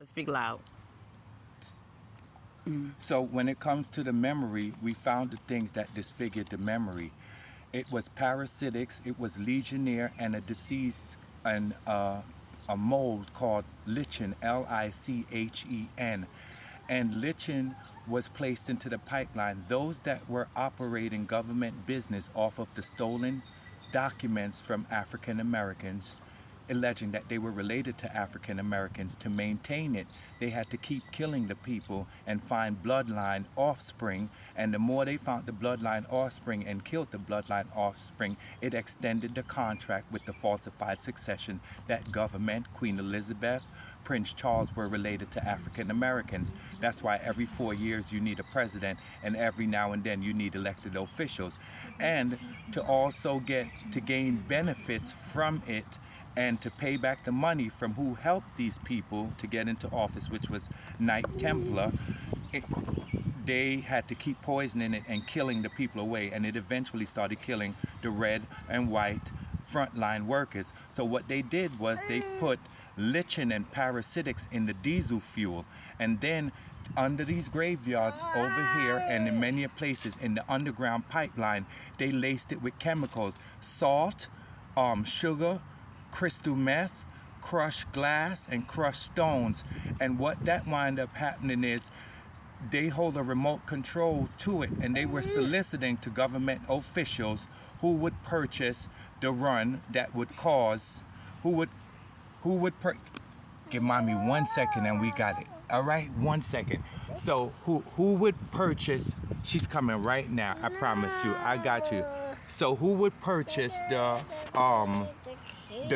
Speak loud. So when it comes to the memory, we found the things that disfigured the memory. It was parasitics, it was legionnaire, and a disease and a mold called lichen, Lichen. And lichen was placed into the pipeline. Those that were operating government business off of the stolen documents from African Americans, alleging that they were related to African Americans, to maintain it, they had to keep killing the people and find bloodline offspring. And the more they found the bloodline offspring and killed the bloodline offspring, it extended the contract with the falsified succession that government, Queen Elizabeth, Prince Charles were related to African Americans. That's why every 4 years you need a president, and every now and then you need elected officials. And to also gain benefits from it, and to pay back the money from who helped these people to get into office, which was Knight Templar, they had to keep poisoning it and killing the people away, and it eventually started killing the red and white frontline workers. So what they did was they put lichen and parasitics in the diesel fuel, and then under these graveyards over here and in many places in the underground pipeline, they laced it with chemicals, salt, sugar, crystal meth, crushed glass, and crushed stones. And what that wound up happening is they hold a remote control to it, and they were soliciting to government officials who would purchase the run that would cause, give mommy 1 second and we got it. All right, 1 second. So who would purchase, she's coming right now, I promise you, I got you. So who would purchase the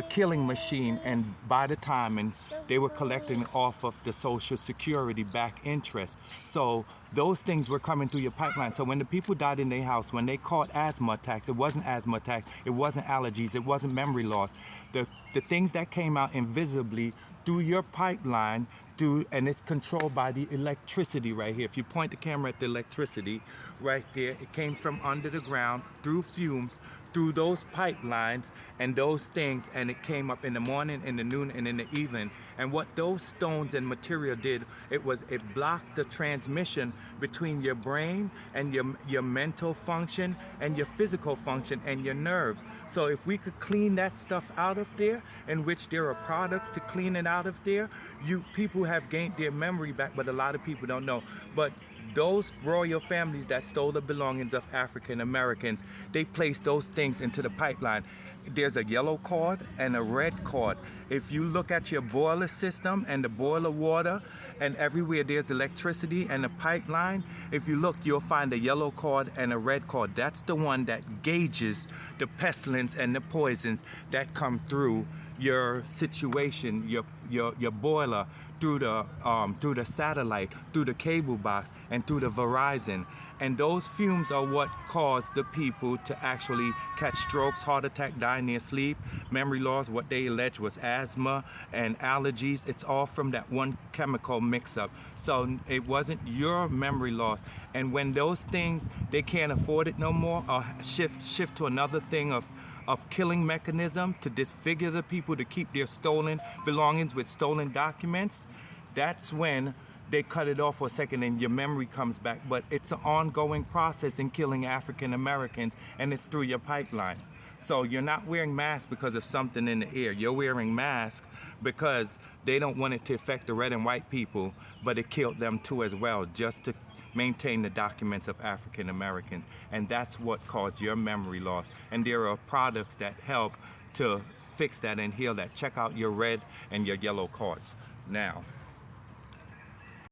killing machine and buy the time, and they were collecting off of the Social Security back interest. So those things were coming through your pipeline. So when the people died in their house, when they caught asthma attacks, it wasn't asthma attacks, it wasn't allergies, it wasn't memory loss. The things that came out invisibly through your pipeline, and it's controlled by the electricity right here. If you point the camera at the electricity right there, it came from under the ground through fumes, through those pipelines and those things, and it came up in the morning, in the noon, and in the evening. And what those stones and material did, it blocked the transmission between your brain and your mental function and your physical function and your nerves. So if we could clean that stuff out of there, in which there are products to clean it out of there, people have gained their memory back, but a lot of people don't know. But those royal families that stole the belongings of African Americans, they placed those things into the pipeline. There's a yellow cord and a red cord. If you look at your boiler system and the boiler water, and everywhere there's electricity and a pipeline, if you look, you'll find a yellow cord and a red cord. That's the one that gauges the pestilence and the poisons that come through your situation, your boiler, through the satellite, through the cable box, and through the Verizon. And those fumes are what caused the people to actually catch strokes, heart attack, die in their sleep, memory loss. What they alleged was asthma and allergies. It's all from that one chemical mix-up. So it wasn't your memory loss. And when those things, they can't afford it no more, or shift to another thing of killing mechanism to disfigure the people, to keep their stolen belongings with stolen documents, that's when they cut it off for a second and your memory comes back. But it's an ongoing process in killing African Americans, and it's through your pipeline. So you're not wearing masks because of something in the air. You're wearing masks because they don't want it to affect the red and white people, but it killed them too as well, just to maintain the documents of African Americans. And that's what caused your memory loss. And there are products that help to fix that and heal that. Check out your red and your yellow cards now.